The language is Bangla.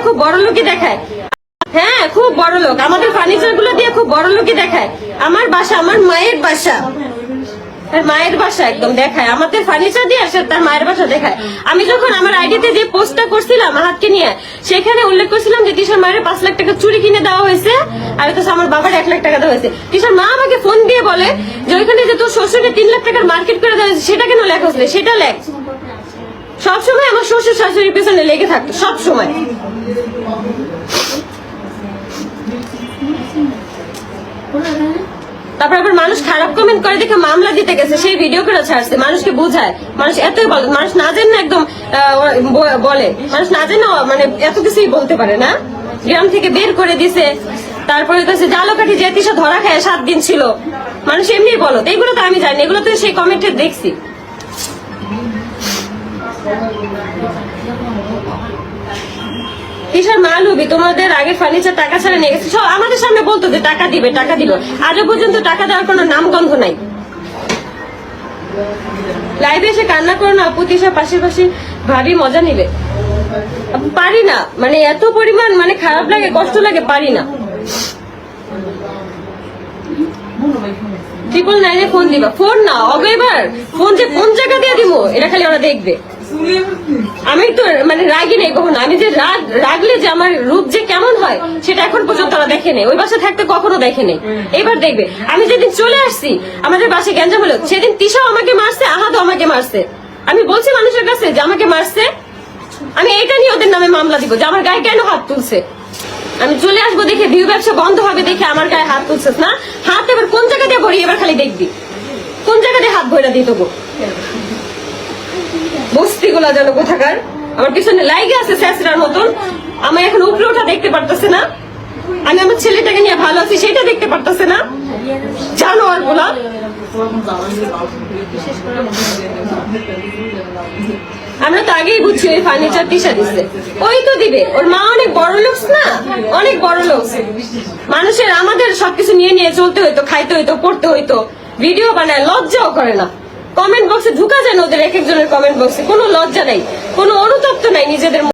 খুব বড় লোকই দেখায়। হ্যাঁ, খুব বড় লোক। আমাদের ফার্নিচার গুলো দিয়ে খুব বড় লোকই দেখায়। আমার বাসা, আমার মায়ের বাসা, তার মায়ের বাসা একদম দেখায়। আমাদের ফার্নিচার দিয়ে আসে, তার মায়ের বাসা দেখায়। আমি যখন আমার আইডিতে যে পোস্টটা করছিলাম হাতকে নিয়ে, সেখানে উল্লেখ করছিলাম যে তিশার মায়ের 5 লাখ টাকা চুরি কিনে দেওয়া হয়েছে, আর তো আমার বাবার 1 লাখ টাকা দেওয়া হয়েছে। তিশার মা আমাকে ফোন দিয়ে বলে যে ওইখানে যে তোর শ্বশুরকে 3 লাখ টাকার মার্কেট করে দেওয়া হয়েছে, সেটা কেন লেখা হয়েছিল? সেটা লেখ। সবসময় আমার শ্বশুর শাশুড়ির পেছনে লেগে থাকতো, সব সময়। তারপর আবার মানুষ খারাপ কমেন্ট করে দেখে মামলা দিতে গেছে, সেই ভিডিও করে ছাড়ছে, মানুষকে বুঝায়। মানুষ এতই বলে, মানুষ না জানে না একদম বলে, মানুষ না জানে মানে এত কিছুই বলতে পারে না। গ্রাম থেকে বের করে দিছে, তারপরে কাছে জালো কাঠি যে তিশা ধরা খায় 7 দিন ছিল, মানুষ এমনি বলো। এইগুলো তো আমি জানি, এগুলো তো সেই কমেন্টে দেখছি। তিশার মা লুবি, তোমাদের আগে ফার্নিচার টাকা ছাড়া নিয়ে গেছে, সব আমাদের সামনে বলতো যে টাকা দিবে টাকা দিব, আজও পর্যন্ত টাকা দেওয়ার কোনো নামগন্ধ নাই। লাইভে এসে কান্না করো না আপু, তিশা পাশাপাশি ভাবি মজা নিবে। পারি না, মানে এত পরিমাণ মানে খারাপ লাগে, কষ্ট লাগে, পারি না। 999 ফোন দিবা? ফোন না অগেবার ফোন যে কোন জায়গা দিয়ে দিব এটা খালি ওরা দেখবে। আমি তো মানে রাগি নেই কখনো, আমি যে রাগলে যে আমার রূপ যে কেমন হয় সেটা এখন পর্যন্ত ওরা দেখে নেই। ওই বাসা থাকতে কখনো দেখে নেই, এবার দেখবে। আমি যেদিন চলে আসছি আমাদের বাসে গ্যাঞ্জাম হলো, সেদিন তিশাও আমাকে মারছে, আহাদও আমাকে মারছে। আমি বলছি মানুষের কাছে যে আমাকে মারছে, আমি এইটা নিয়ে ওদের নামে মামলা দিব যে আমার গায়ে কেন হাত তুলছে। আমি চলে আসবো দেখে ভিউ ব্যবসা বন্ধ হবে দেখে আমার গায়ে হাত তুলছিস না, হাত এবার কোন জায়গা দিয়ে ভরি, এবার খালি দেখবি কোন জায়গা দিয়ে হাত ভরা দিয়ে দেবো। বস্তি গুলা যেন কোথাকার আমার পিছনে লাইগে আছে স্যাঁচড়ার মতন। আমি এখন উপরে ওঠা দেখতে পারতেছে না, আমি আমার ছেলেটাকে নিয়ে ভালো আছি সেটা দেখতে পারতেছে না, জানো আর বলা। আমরা তো আগেই বুঝছি ওই ফার্নিচার তিশা দিচ্ছে, ওই তো দিবে। ওর মা অনেক বড় লোক না, অনেক বড় লোক। মানুষের আমাদের সবকিছু নিয়ে নিয়ে চলতে হইতো, খাইতে হইতো, পড়তে হইতো, ভিডিও বানায়, লজ্জাও করে না। কমেন্ট বক্সে ঢুকা যায় না ওদের, এক একজনের কমেন্ট বক্সে কোনো লজ্জা নাই, কোনো অনুতপ্ত নাই নিজেদের।